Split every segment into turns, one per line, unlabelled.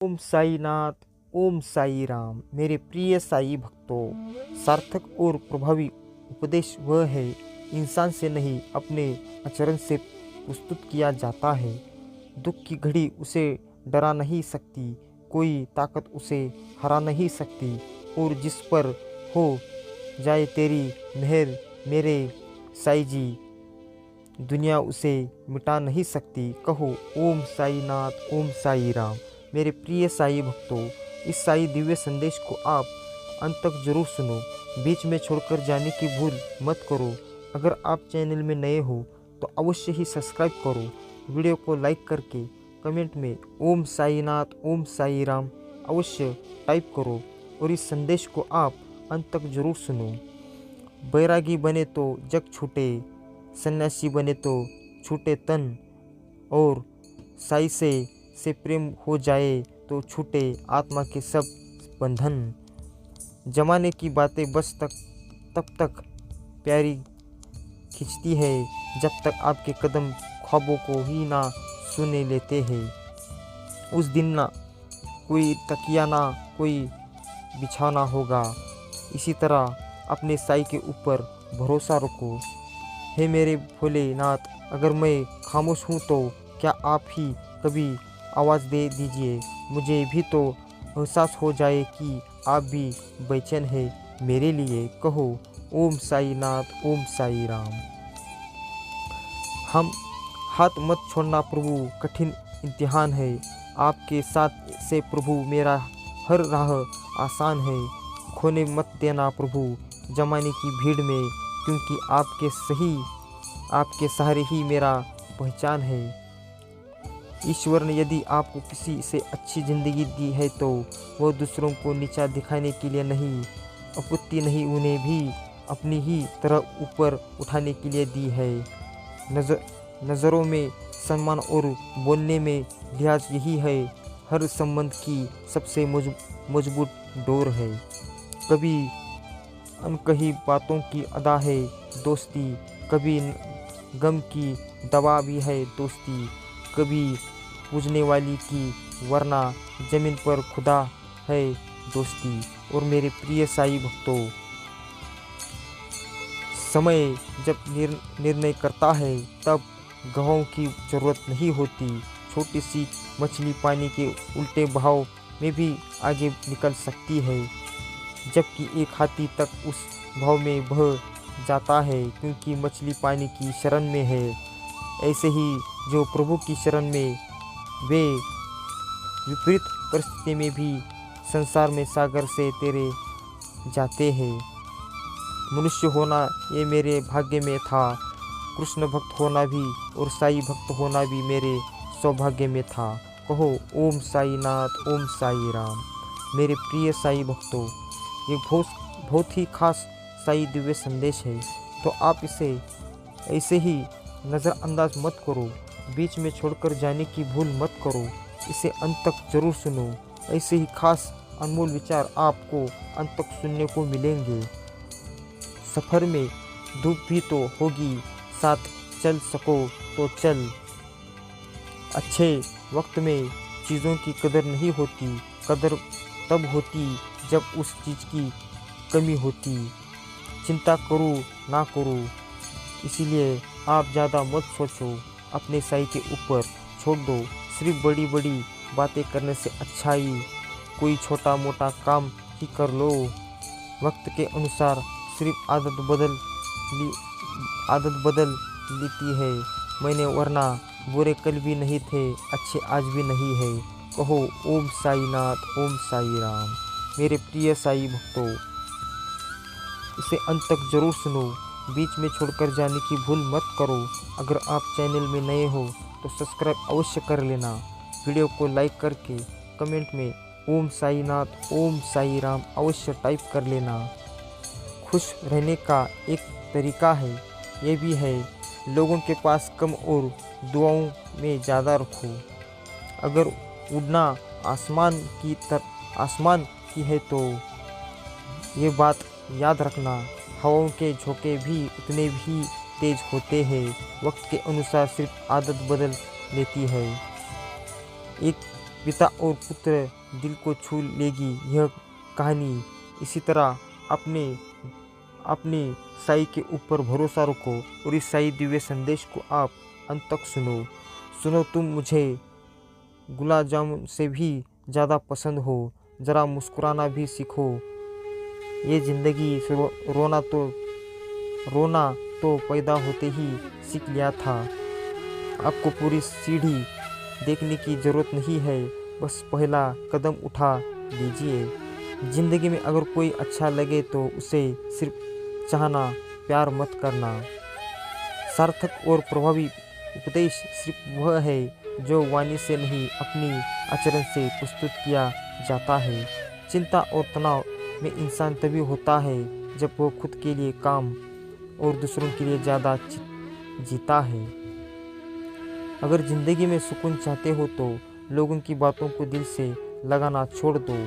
ओम साई नाथ, ओम साई राम। मेरे प्रिय साई भक्तों, सार्थक और प्रभावी उपदेश वह है इंसान से नहीं अपने आचरण से प्रस्तुत किया जाता है। दुख की घड़ी उसे डरा नहीं सकती, कोई ताकत उसे हरा नहीं सकती, और जिस पर हो जाए तेरी मेहर मेरे साई जी, दुनिया उसे मिटा नहीं सकती। कहो ओम साई नाथ, ओम साई राम। मेरे प्रिय साई भक्तों, इस साई दिव्य संदेश को आप अंत तक जरूर सुनो, बीच में छोड़कर जाने की भूल मत करो। अगर आप चैनल में नए हो तो अवश्य ही सब्सक्राइब करो, वीडियो को लाइक करके कमेंट में ओम साई नाथ, ओम साई राम अवश्य टाइप करो, और इस संदेश को आप अंत तक जरूर सुनो। बैरागी बने तो जग छूटे, सन्यासी बने तो छूटे तन, और साई से प्रेम हो जाए तो छूटे आत्मा के सब बंधन। जमाने की बातें बस तब तक प्यारी खिंचती है जब तक आपके कदम ख्वाबों को ही ना सुने लेते हैं। उस दिन ना कोई तकिया ना कोई बिछाना होगा। इसी तरह अपने साई के ऊपर भरोसा रखो। हे मेरे भोलेनाथ, अगर मैं खामोश हूँ तो क्या आप ही कभी आवाज़ दे दीजिए, मुझे भी तो एहसास हो जाए कि आप भी बेचैन है मेरे लिए। कहो ओम साई नाथ, ओम साई राम। हम हाथ मत छोड़ना प्रभु, कठिन इम्तिहान है आपके साथ से प्रभु, मेरा हर राह आसान है। खोने मत देना प्रभु जमाने की भीड़ में, क्योंकि आपके सहारे ही मेरा पहचान है। ईश्वर ने यदि आपको किसी से अच्छी ज़िंदगी दी है तो वह दूसरों को नीचा दिखाने के लिए नहीं, आपत्ति नहीं, उन्हें भी अपनी ही तरह ऊपर उठाने के लिए दी है। नज़रों में सम्मान और बोलने में लिहाज, यही है हर संबंध की सबसे मजबूत डोर है। कभी अनकही बातों की अदा है दोस्ती, कभी गम की दवा भी है दोस्ती, कभी पूजने वाली की वरना जमीन पर खुदा है दोस्ती। और मेरे प्रिय साई भक्तों, समय जब निर्णय करता है तब गवाहों की जरूरत नहीं होती। छोटी सी मछली पानी के उल्टे बहाव में भी आगे निकल सकती है, जबकि एक हाथी तक उस भाव में बह जाता है क्योंकि मछली पानी की शरण में है। ऐसे ही जो प्रभु की शरण में, वे विपरीत परिस्थिति में भी संसार में सागर से तेरे जाते हैं। मनुष्य होना ये मेरे भाग्य में था, कृष्ण भक्त होना भी और साई भक्त होना भी मेरे सौभाग्य में था। कहो ओम साई नाथ, ओम साई राम। मेरे प्रिय साई भक्तों, ये बहुत ही खास साई दिव्य संदेश है, तो आप इसे ऐसे ही नज़रअंदाज मत करो, बीच में छोड़कर जाने की भूल मत करो, इसे अंत तक जरूर सुनो। ऐसे ही खास अनमोल विचार आपको अंत तक सुनने को मिलेंगे। सफ़र में धूप भी तो होगी, साथ चल सको तो चल। अच्छे वक्त में चीज़ों की कदर नहीं होती, कदर तब होती जब उस चीज़ की कमी होती। चिंता करो ना करो, इसीलिए आप ज़्यादा मत सोचो, अपने साई के ऊपर छोड़ दो। सिर्फ बड़ी बड़ी बातें करने से अच्छा ही कोई छोटा मोटा काम ही कर लो। वक्त के अनुसार सिर्फ आदत बदल लेती है मैंने, वरना बुरे कल भी नहीं थे, अच्छे आज भी नहीं है। कहो ओम साई नाथ, ओम साई राम। मेरे प्रिय साई भक्तों, इसे अंत तक जरूर सुनो, बीच में छोड़कर जाने की भूल मत करो। अगर आप चैनल में नए हो तो सब्सक्राइब अवश्य कर लेना, वीडियो को लाइक करके कमेंट में ओम साई नाथ, ओम साई राम अवश्य टाइप कर लेना। खुश रहने का एक तरीका है, ये भी है लोगों के पास कम और दुआओं में ज़्यादा रखो। अगर उड़ना आसमान की है तो ये बात याद रखना, हवाओं के झोंके भी उतने भी तेज होते हैं, वक्त के अनुसार सिर्फ आदत बदल लेती है। पिता और पुत्र दिल को छू लेगी यह कहानी। इसी तरह अपने साई के ऊपर भरोसा रखो और इस साई दिव्य संदेश को आप अंत तक सुनो। तुम मुझे गुलाब जामुन से भी ज़्यादा पसंद हो, ज़रा मुस्कुराना भी सीखो। ये ज़िंदगी रोना तो पैदा होते ही सीख लिया था। आपको पूरी सीढ़ी देखने की ज़रूरत नहीं है, बस पहला कदम उठा दीजिए। ज़िंदगी में अगर कोई अच्छा लगे तो उसे सिर्फ चाहना, प्यार मत करना। सार्थक और प्रभावी उपदेश सिर्फ वह है जो वाणी से नहीं अपनी आचरण से प्रस्तुत किया जाता है। चिंता और तनाव में इंसान तभी होता है जब वो खुद के लिए काम और दूसरों के लिए ज़्यादा जीता है। अगर ज़िंदगी में सुकून चाहते हो तो लोगों की बातों को दिल से लगाना छोड़ दो।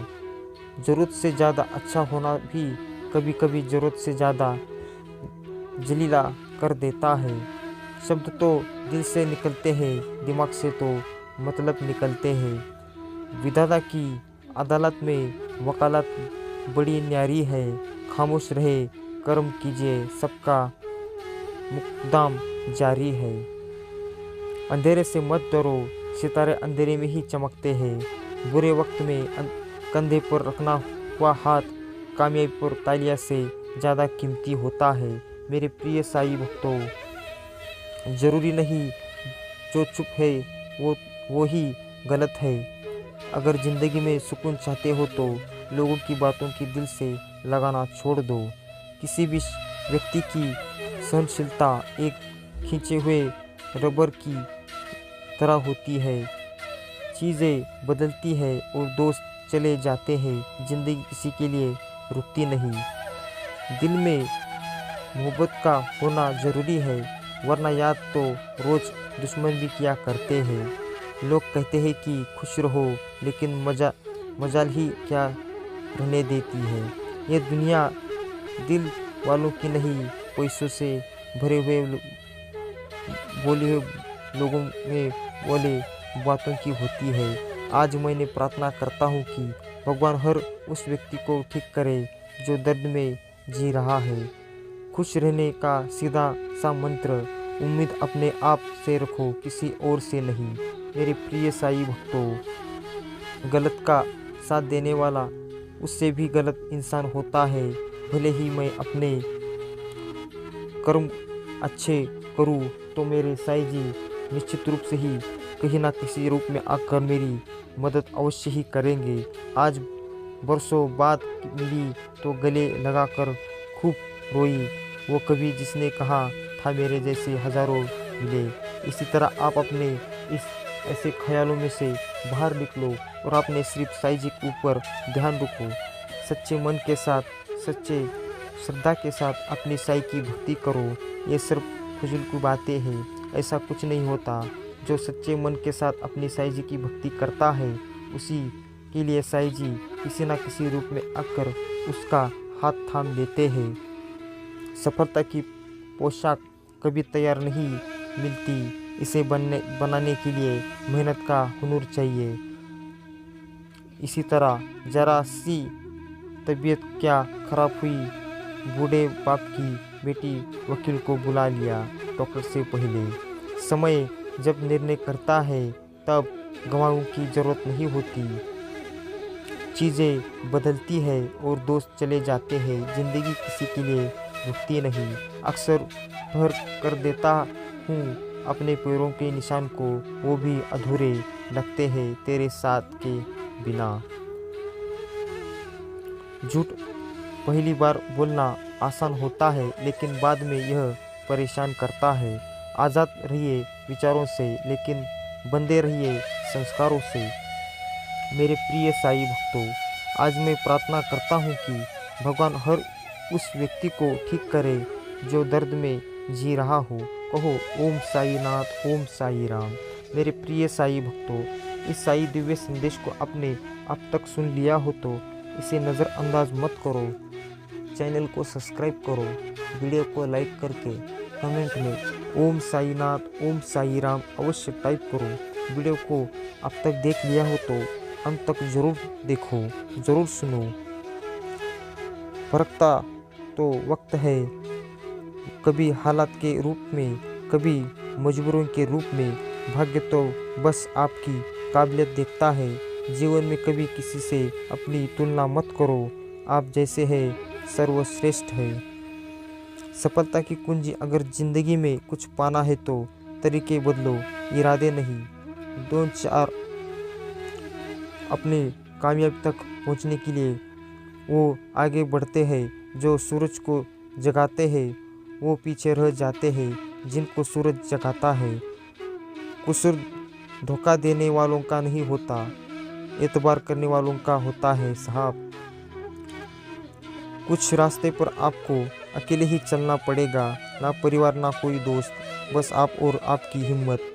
ज़रूरत से ज़्यादा अच्छा होना भी कभी कभी ज़रूरत से ज़्यादा जलीला कर देता है। शब्द तो दिल से निकलते हैं, दिमाग से तो मतलब निकलते हैं। विधाता की अदालत में वकालत बड़ी न्यारी है। खामोश रहे, कर्म कीजिए, सबका मुकदम जारी है। अंधेरे से मत डरो, सितारे अंधेरे में ही चमकते हैं। बुरे वक्त में कंधे पर रखना हुआ हाथ कामयाबी पर तालिया से ज़्यादा कीमती होता है। मेरे प्रिय साई भक्तों, ज़रूरी नहीं जो चुप है वो ही गलत है। अगर ज़िंदगी में सुकून चाहते हो तो लोगों की बातों की दिल से लगाना छोड़ दो। किसी भी व्यक्ति की सहनशीलता एक खींचे हुए रबर की तरह होती है। चीज़ें बदलती है और दोस्त चले जाते हैं। ज़िंदगी किसी के लिए रुकती नहीं। दिल में मोहब्बत का होना ज़रूरी है, वरना याद तो रोज़ दुश्मन भी किया करते हैं। लोग कहते हैं कि खुश रहो, लेकिन मजाल ही क्या रहने देती है। ये दुनिया दिल वालों की नहीं, पैसों से भरे हुए बोले हुए लोगों में बोले बातों की होती है। आज मैंने प्रार्थना करता हूँ कि भगवान हर उस व्यक्ति को ठीक करे जो दर्द में जी रहा है। खुश रहने का सीधा सा मंत्र, उम्मीद अपने आप से रखो, किसी और से नहीं। मेरे प्रिय साई भक्तों, गलत का साथ देने वाला उससे भी गलत इंसान होता है। भले ही मैं अपने कर्म अच्छे करूं तो मेरे साई जी निश्चित रूप से ही कहीं ना किसी रूप में आकर मेरी मदद अवश्य ही करेंगे। आज बरसों बाद मिली तो गले लगाकर खूब रोई वो कभी जिसने कहा था मेरे जैसे हजारों मिले। इसी तरह आप अपने इस ऐसे ख्यालों में से बाहर निकलो और अपने सिर्फ साई जी के ऊपर ध्यान रखो। सच्चे मन के साथ, सच्चे श्रद्धा के साथ अपनी साई की भक्ति करो। ये सिर्फ फजूल की बातें हैं, ऐसा कुछ नहीं होता। जो सच्चे मन के साथ अपनी साई जी की भक्ति करता है उसी के लिए साई जी किसी न किसी रूप में आकर उसका हाथ थाम लेते हैं। सफलता की पोशाक कभी तैयार नहीं मिलती, इसे बनाने के लिए मेहनत का हुनर चाहिए। इसी तरह जरा सी तबीयत क्या खराब हुई, बूढ़े बाप की बेटी वकील को बुला लिया डॉक्टर से पहले। समय जब निर्णय करता है तब गवाहों की ज़रूरत नहीं होती। चीज़ें बदलती है और दोस्त चले जाते हैं। ज़िंदगी किसी के लिए रुकती नहीं। अक्सर भर कर देता हूँ अपने पैरों के निशान को, वो भी अधूरे लगते हैं तेरे साथ के बिना। झूठ पहली बार बोलना आसान होता है, लेकिन बाद में यह परेशान करता है। आज़ाद रहिए विचारों से, लेकिन बंधे रहिए संस्कारों से। मेरे प्रिय साई भक्तों, आज मैं प्रार्थना करता हूँ कि भगवान हर उस व्यक्ति को ठीक करे जो दर्द में जी रहा हो। कहो ओम साई नाथ, ओम साई राम। मेरे प्रिय साई भक्तों, इस साई दिव्य संदेश को आपने अब तक सुन लिया हो तो इसे नज़रअंदाज मत करो। चैनल को सब्सक्राइब करो, वीडियो को लाइक करके कमेंट में ओम साई नाथ, ओम साई राम अवश्य टाइप करो। वीडियो को अब तक देख लिया हो तो अंत तक ज़रूर देखो, ज़रूर सुनो। फरकता तो वक्त है, कभी हालात के रूप में, कभी मजबूरों के रूप में। भाग्य तो बस आपकी काबिलियत देखता है। जीवन में कभी किसी से अपनी तुलना मत करो, आप जैसे है सर्वश्रेष्ठ है। सफलता की कुंजी, अगर जिंदगी में कुछ पाना है तो तरीके बदलो, इरादे नहीं। दो चार अपने कामयाबी तक पहुंचने के लिए वो आगे बढ़ते हैं, जो सूरज को जगाते हैं वो पीछे रह जाते हैं जिनको सूरज जगाता है। कसूर धोखा देने वालों का नहीं होता, एतबार करने वालों का होता है साहब। कुछ रास्ते पर आपको अकेले ही चलना पड़ेगा, ना परिवार ना कोई दोस्त, बस आप और आपकी हिम्मत।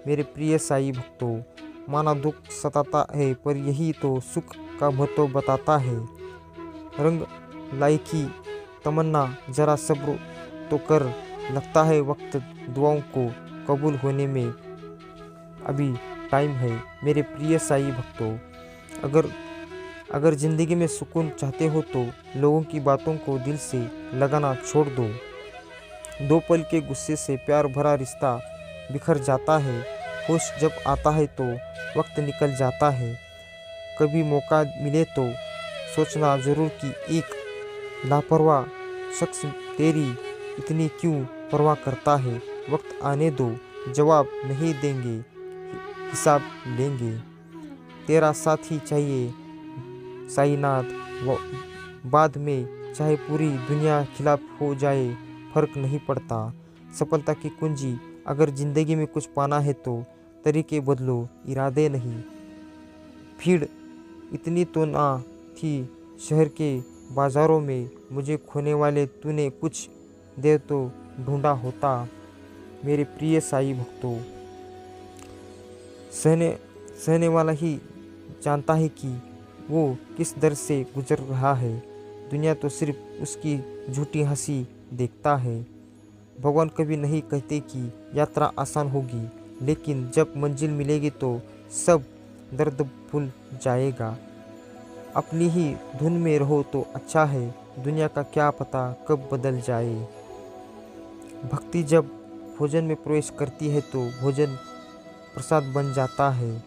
मेरे प्रिय साईं भक्तों, माना दुख सताता है पर यही तो सुख का महत्व बताता है। रंग लाइकी तमन्ना, जरा सब्र तो कर, लगता है वक्त दुआओं को कबूल होने में अभी टाइम है। मेरे प्रिय साईं भक्तों, अगर ज़िंदगी में सुकून चाहते हो तो लोगों की बातों को दिल से लगाना छोड़ दो। दो पल के गुस्से से प्यार भरा रिश्ता बिखर जाता है। होश जब आता है तो वक्त निकल जाता है। कभी मौका मिले तो सोचना ज़रूर कि एक लापरवाह शख्स तेरी इतनी क्यों परवाह करता है। वक्त आने दो, जवाब नहीं देंगे, हिसाब लेंगे। तेरा साथ ही चाहिए साईनाथ, बाद में चाहे पूरी दुनिया खिलाफ हो जाए फर्क नहीं पड़ता। सफलता की कुंजी, अगर ज़िंदगी में कुछ पाना है तो तरीके बदलो, इरादे नहीं। भीड़ इतनी तो ना थी शहर के बाज़ारों में, मुझे खोने वाले तूने कुछ देर तो ढूंढा होता। मेरे प्रिय साईं भक्तों, सहने वाला ही जानता है कि वो किस दर से गुजर रहा है। दुनिया तो सिर्फ उसकी झूठी हंसी देखता है। भगवान कभी नहीं कहते कि यात्रा आसान होगी, लेकिन जब मंजिल मिलेगी तो सब दर्द भूल जाएगा। अपनी ही धुन में रहो तो अच्छा है, दुनिया का क्या पता कब बदल जाए। भक्ति जब भोजन में प्रवेश करती है तो भोजन प्रसाद बन जाता है।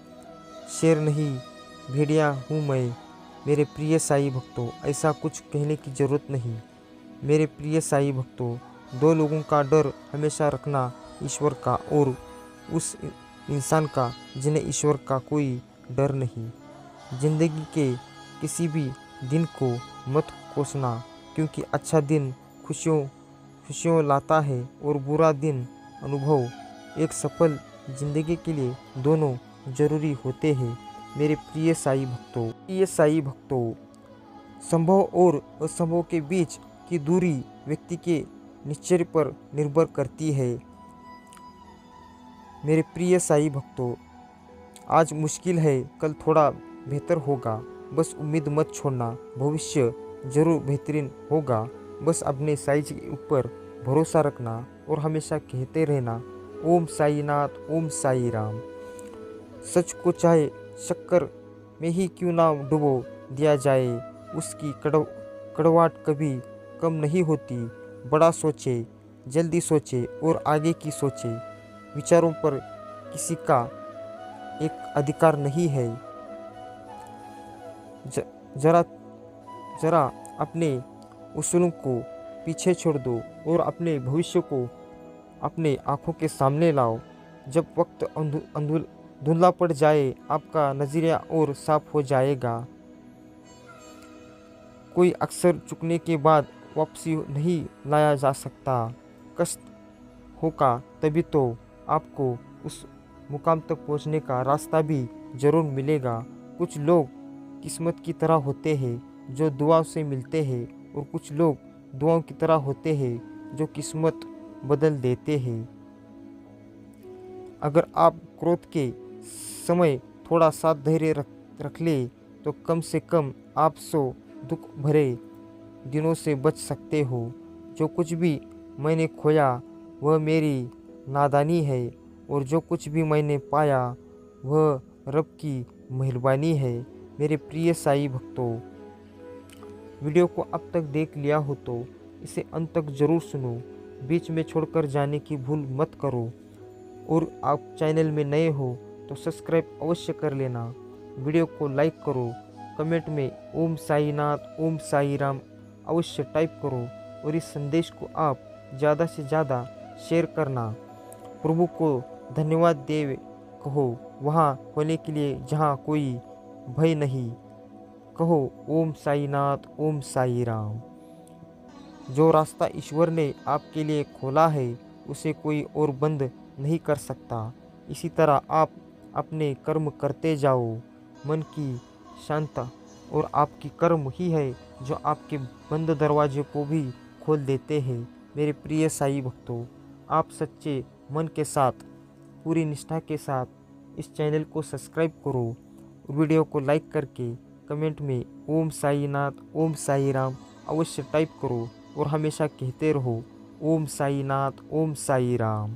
शेर नहीं भेड़िया हूँ मैं। मेरे प्रिय साईं भक्तों, ऐसा कुछ कहने की ज़रूरत नहीं। मेरे प्रिय साईं भक्तों, दो लोगों का डर हमेशा रखना, ईश्वर का और उस इंसान का जिन्हें ईश्वर का कोई डर नहीं। जिंदगी के किसी भी दिन को मत कोसना, क्योंकि अच्छा दिन खुशियों लाता है और बुरा दिन अनुभव। एक सफल जिंदगी के लिए दोनों जरूरी होते हैं। मेरे प्रिय साईं भक्तों, संभव और असंभव के बीच की दूरी व्यक्ति के निश्चय पर निर्भर करती है। मेरे प्रिय साईं भक्तों, आज मुश्किल है, कल थोड़ा बेहतर होगा, बस उम्मीद मत छोड़ना। भविष्य जरूर बेहतरीन होगा, बस अपने साईं के ऊपर भरोसा रखना और हमेशा कहते रहना, ओम साईनाथ, ओम साई राम। सच को चाहे शक्कर में ही क्यों ना डुबो दिया जाए, उसकी कड़वाहट कभी कम नहीं होती। बड़ा सोचे, जल्दी सोचे और आगे की सोचे। विचारों पर किसी का एक अधिकार नहीं है। जरा अपने उसूलों को पीछे छोड़ दो और अपने भविष्य को अपने आंखों के सामने लाओ। जब वक्त धुंधला पड़ जाए, आपका नज़रिया और साफ हो जाएगा। कोई अक्सर चुकने के बाद वापसी नहीं लाया जा सकता। कष्ट होगा तभी तो आपको उस मुकाम तक पहुंचने का रास्ता भी जरूर मिलेगा। कुछ लोग किस्मत की तरह होते हैं जो दुआ से मिलते हैं, और कुछ लोग दुआओं की तरह होते हैं जो किस्मत बदल देते हैं। अगर आप क्रोध के समय थोड़ा सा धैर्य रख ले तो कम से कम आप 100 दुख भरे दिनों से बच सकते हो। जो कुछ भी मैंने खोया वह मेरी नादानी है, और जो कुछ भी मैंने पाया वह रब की मेहरबानी है। मेरे प्रिय साईं भक्तों, वीडियो को अब तक देख लिया हो तो इसे अंत तक ज़रूर सुनो, बीच में छोड़कर जाने की भूल मत करो। और आप चैनल में नए हो तो सब्सक्राइब अवश्य कर लेना। वीडियो को लाइक करो, कमेंट में ओम साईनाथ ओम साई राम अवश्य टाइप करो और इस संदेश को आप ज़्यादा से ज़्यादा शेयर करना। प्रभु को धन्यवाद देव कहो वहाँ होने के लिए जहाँ कोई भय नहीं। कहो ओम साईनाथ ओम साई राम। जो रास्ता ईश्वर ने आपके लिए खोला है उसे कोई और बंद नहीं कर सकता। इसी तरह आप अपने कर्म करते जाओ। मन की शांता और आपकी कर्म ही है जो आपके बंद दरवाजे को भी खोल देते हैं। मेरे प्रिय साईं भक्तों, आप सच्चे मन के साथ पूरी निष्ठा के साथ इस चैनल को सब्सक्राइब करो और वीडियो को लाइक करके कमेंट में ओम साईनाथ ओम साई राम अवश्य टाइप करो और हमेशा कहते रहो ओम साईनाथ ओम साई राम।